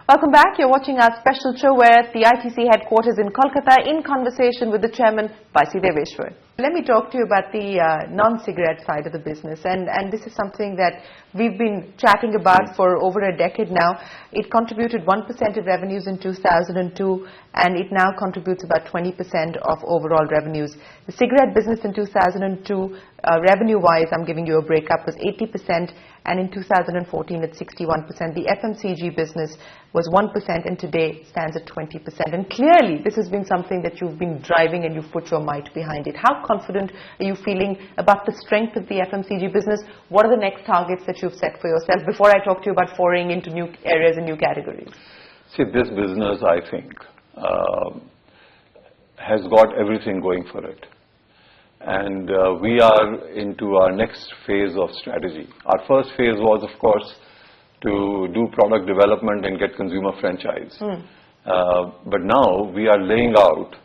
Welcome back. You're watching our special show. We're at the ITC headquarters in Kolkata in conversation with the chairman, YC Deveshwar. Let me talk to you about the non-cigarette side of the business. And this is something that we've been chatting about for over a decade now. It contributed 1% of revenues in 2002 and it now contributes about 20% of overall revenues. The cigarette business in 2002, revenue-wise, I'm giving you a breakup, was 80%, and in 2014 it's 61%. The FMCG business was 1% and today stands at 20%. And clearly this has been something that you've been driving and you've put your might behind it. How confident are you feeling about the strength of the FMCG business? What are the next targets that you've set for yourself before I talk to you about foraying into new areas and new categories? See, this business, I think, has got everything going for it. And we are into our next phase of strategy. Our first phase was, of course, to do product development and get consumer franchise. But now we are laying out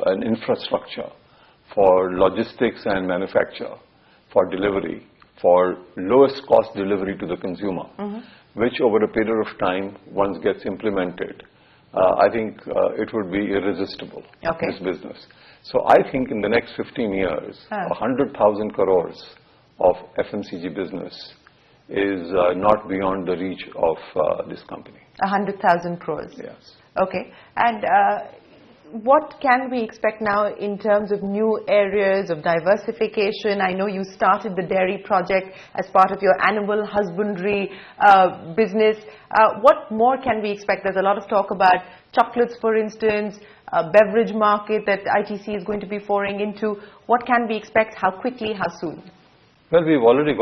an infrastructure for logistics and manufacture, for delivery, for lowest cost delivery to the consumer, which over a period of time, once gets implemented, I think it would be irresistible, this business. So I think in the next 15 years, 100,000 crores of FMCG business is not beyond the reach of this company. 100,000 crores? Yes. Okay. And what can we expect now in terms of new areas of diversification? I know you started the dairy project as part of your animal husbandry business. What more can we expect? There's a lot of talk about chocolates, for instance, a beverage market that ITC is going to be foraying into. What can we expect? How quickly? How soon? Well, we've already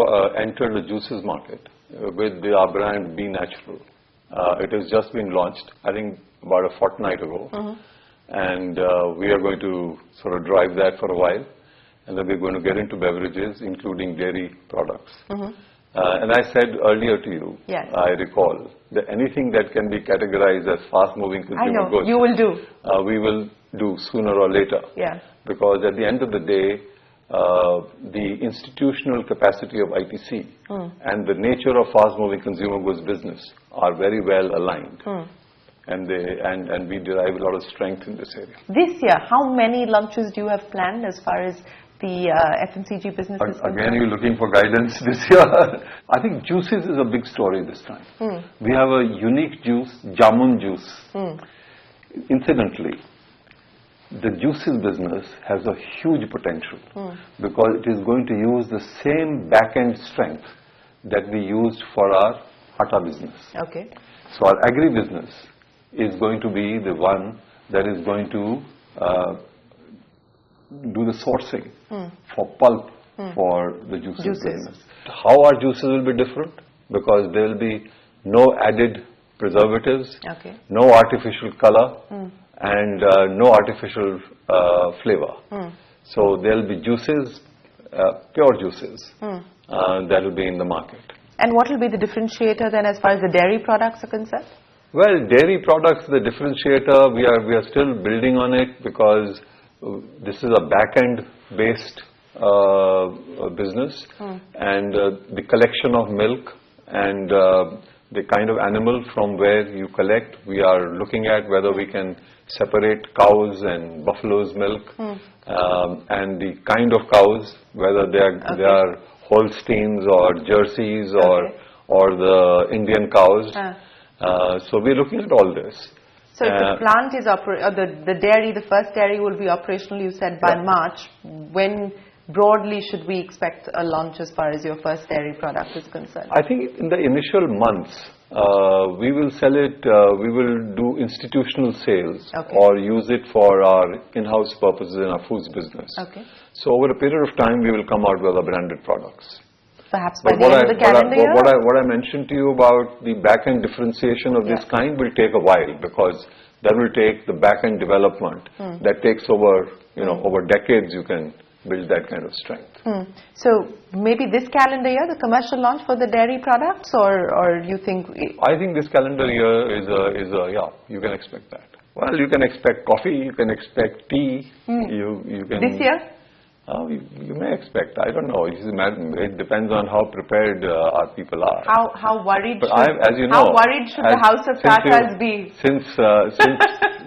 entered the juices market with our brand Be Natural. It has just been launched, I think, about a fortnight ago. And we are going to sort of drive that for a while. And then we're going to get into beverages, including dairy products. And I said earlier to you, I recall, that anything that can be categorized as fast-moving consumer goods, you will do. We will do sooner or later. Because at the end of the day, the institutional capacity of ITC and the nature of fast-moving consumer goods business are very well aligned. And we derive a lot of strength in this area. This year, how many launches do you have planned as far as the FMCG business is concerned? Again, you're looking for guidance this year. I think juices is a big story this time. We have a unique juice, jamun juice. Incidentally, the juices business has a huge potential because it is going to use the same back-end strength that we used for our atta business. So our agri business is going to be the one that is going to do the sourcing for pulp for the juices business. How our juices will be different? Because there will be no added preservatives, no artificial color, and no artificial flavor. So there will be juices, pure juices, that will be in the market. And what will be the differentiator then as far as the dairy products are concerned? Well, dairy products, the differentiator, we are still building on it because this is a back-end based business, and the collection of milk and the kind of animal from where you collect, we are looking at whether we can separate cows and buffalo's milk, and the kind of cows, whether they are Holsteins or Jerseys or the Indian cows. So we're looking at all this. So if the plant is the dairy, the first dairy will be operational, you said, by March. When broadly should we expect a launch as far as your first dairy product is concerned? I think in the initial months, we will sell it, we will do institutional sales or use it for our in-house purposes in our foods business. So over a period of time, we will come out with our branded products. Perhaps by the end of the calendar year? What I mentioned to you about the back-end differentiation of this kind will take a while because that will take the back-end development. That takes over, over decades you can build that kind of strength. So maybe this calendar year, the commercial launch for the dairy products, or you think? I think this calendar year you can expect that. Well, you can expect coffee, you can expect tea. You can. This year? You may expect. I don't know. It depends on how prepared our people are. How worried? As you know, how worried should the House of Tatas be?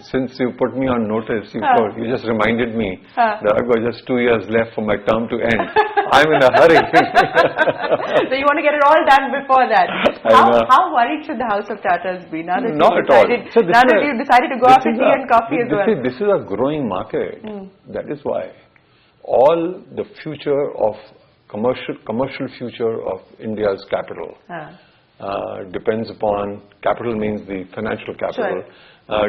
Since you put me on notice, you just reminded me that I've got just 2 years left for my term to end. I'm in a hurry. So you want to get it all done before that. How worried should the House of Tatas be now that you've decided to go out for tea and coffee as well? This is a growing market. That is why. All the future of commercial future of India's capital depends upon, capital means the financial capital,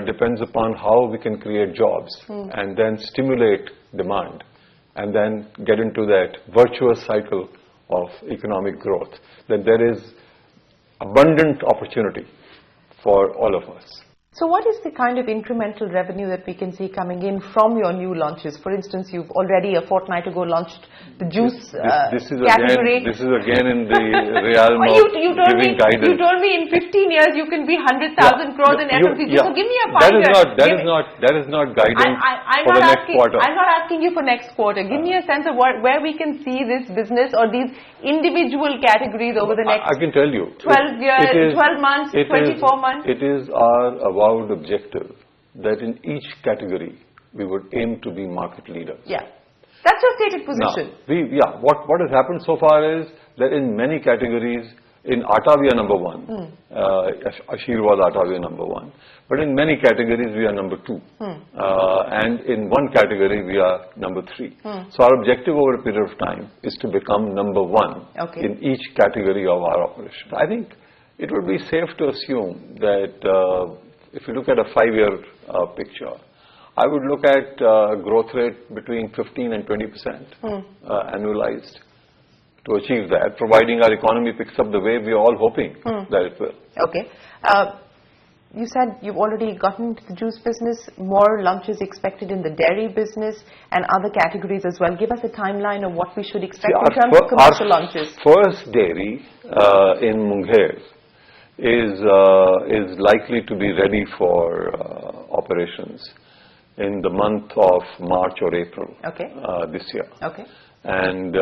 depends upon how we can create jobs and then stimulate demand and then get into that virtuous cycle of economic growth. That there is abundant opportunity for all of us. So what is the kind of incremental revenue that we can see coming in from your new launches? For instance, you've already a fortnight ago launched the juice category. This is again in the realm of giving guidance. You told me in 15 years you can be 100,000 crores in FMCG. So give me a That is not guidance for the next quarter. I'm not asking you for next quarter. Give me a sense of where we can see this business or these individual categories over the next I can tell you, 12 months, 24 months. It is our avowed objective that in each category we would aim to be market leaders. Yeah. That's your stated position. Now, what has happened so far is that in many categories, in Atta we are number one. Ashirwad Atta we are number one. But in many categories we are number two. And in one category we are number three. So our objective over a period of time is to become number one in each category of our operation. I think it would be safe to assume that if you look at a 5-year picture, I would look at growth rate between 15 and 20% annualized to achieve that, providing our economy picks up the way we are all hoping that it will. Okay. You said you've already gotten into the juice business, more launches expected in the dairy business and other categories as well. Give us a timeline of what we should expect in terms of commercial launches. First dairy in Munger is likely to be ready for operations in the month of March or April this year. Okay. And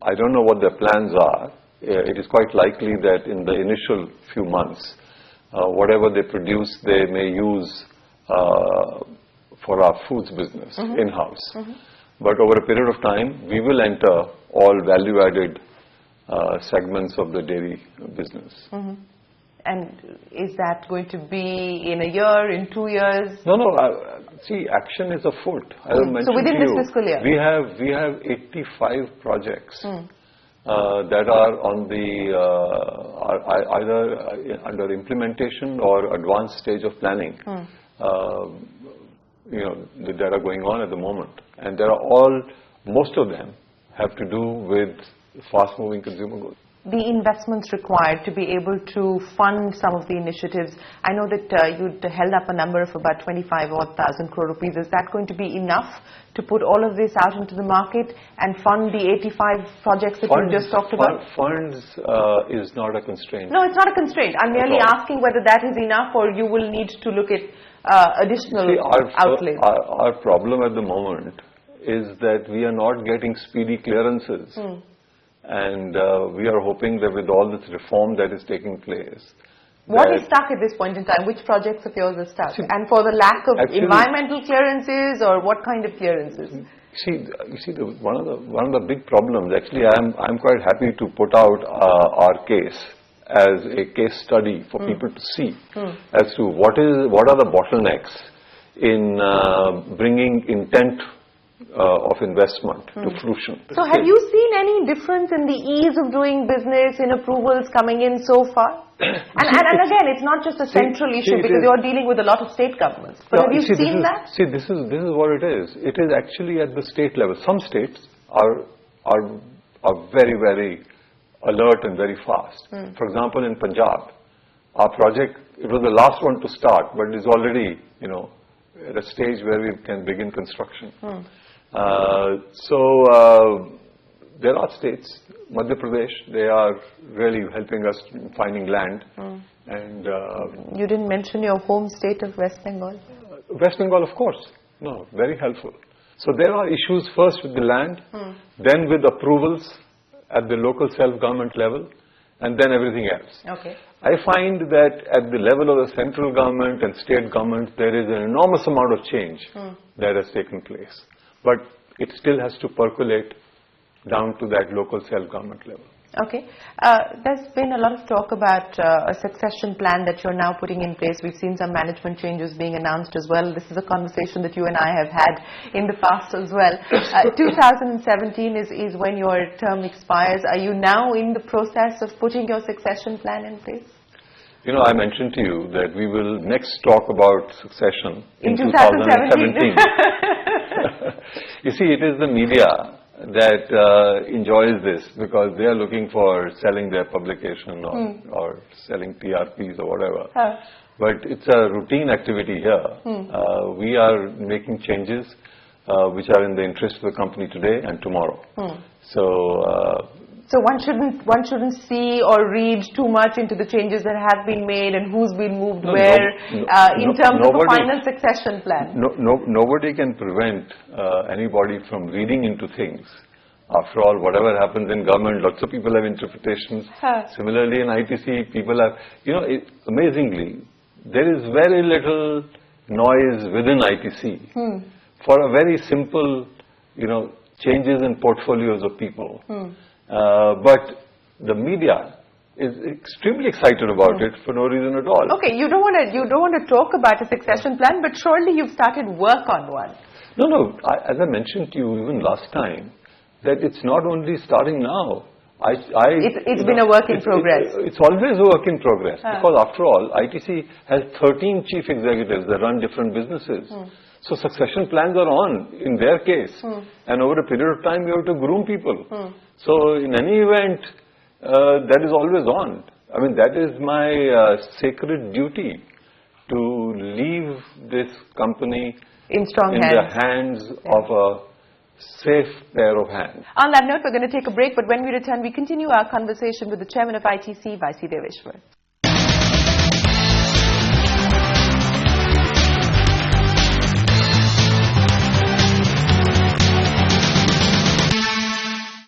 I don't know what their plans are. It is quite likely that in the initial few months, whatever they produce, they may use for our foods business in-house. But over a period of time, we will enter all value-added segments of the dairy business. And is that going to be in a year, in 2 years? No. See, action is afoot. So within this fiscal year? We have 85 projects that are on the either under implementation or advanced stage of planning. That are going on at the moment, and most of them have to do with fast-moving consumer goods. The investments required to be able to fund some of the initiatives. I know that you'd held up a number of about 25,000 crore rupees. Is that going to be enough to put all of this out into the market and fund the 85 projects that you just talked about? Funds is not a constraint. No, it's not a constraint. I'm merely asking whether that is enough or you will need to look at additional outlays. Our problem at the moment is that we are not getting speedy clearances. And we are hoping that with all this reform that is taking place. What is stuck at this point in time? Which projects of yours are stuck? And for the lack of environmental clearances, or what kind of clearances? You see, one of the big problems. Actually, I'm quite happy to put out our case as a case study for people to see as to what are the bottlenecks in bringing intent of investment to fruition. So have you seen any difference in the ease of doing business, in approvals coming in so far? And again, it's not just a central issue because you're dealing with a lot of state governments. But have you seen that? See, this is what it is. It is actually at the state level. Some states are very, very alert and very fast. For example, in Punjab, our project, it was the last one to start, but it is already, at a stage where we can begin construction. There are states, Madhya Pradesh, they are really helping us in finding land. And you didn't mention your home state of West Bengal? West Bengal, of course. No, very helpful. So there are issues first with the land, then with approvals at the local self-government level, and then everything else. Okay. I find that at the level of the central government and state government, there is an enormous amount of change that has taken place. But it still has to percolate down to that local self-government level. Okay. There's been a lot of talk about a succession plan that you're now putting in place. We've seen some management changes being announced as well. This is a conversation that you and I have had in the past as well. 2017 is when your term expires. Are you now in the process of putting your succession plan in place? You know, I mentioned to you that we will next talk about succession in 2017. You see, it is the media that enjoys this because they are looking for selling their publication or selling TRPs or whatever. But it's a routine activity here. We are making changes which are in the interest of the company today and tomorrow. So one shouldn't see or read too much into the changes that have been made and who's been moved in terms of a final succession plan. Nobody can prevent anybody from reading into things. After all, whatever happens in government, lots of people have interpretations. Similarly, in ITC, people have, amazingly, there is very little noise within ITC for a very simple, changes in portfolios of people. But the media is extremely excited about it for no reason at all. Okay, you don't want to talk about a succession plan, but surely you've started work on one. No. As I mentioned to you even last time, that it's not only starting now. It's been a work in progress. It's always a work in progress because after all, ITC has 13 chief executives that run different businesses. So succession plans are on in their case, and over a period of time, we have to groom people. So in any event, that is always on. I mean, that is my sacred duty to leave this company in strong hands. The hands of a safe pair of hands. On that note, we're going to take a break, but when we return, we continue our conversation with the Chairman of ITC, YC Deveshwar.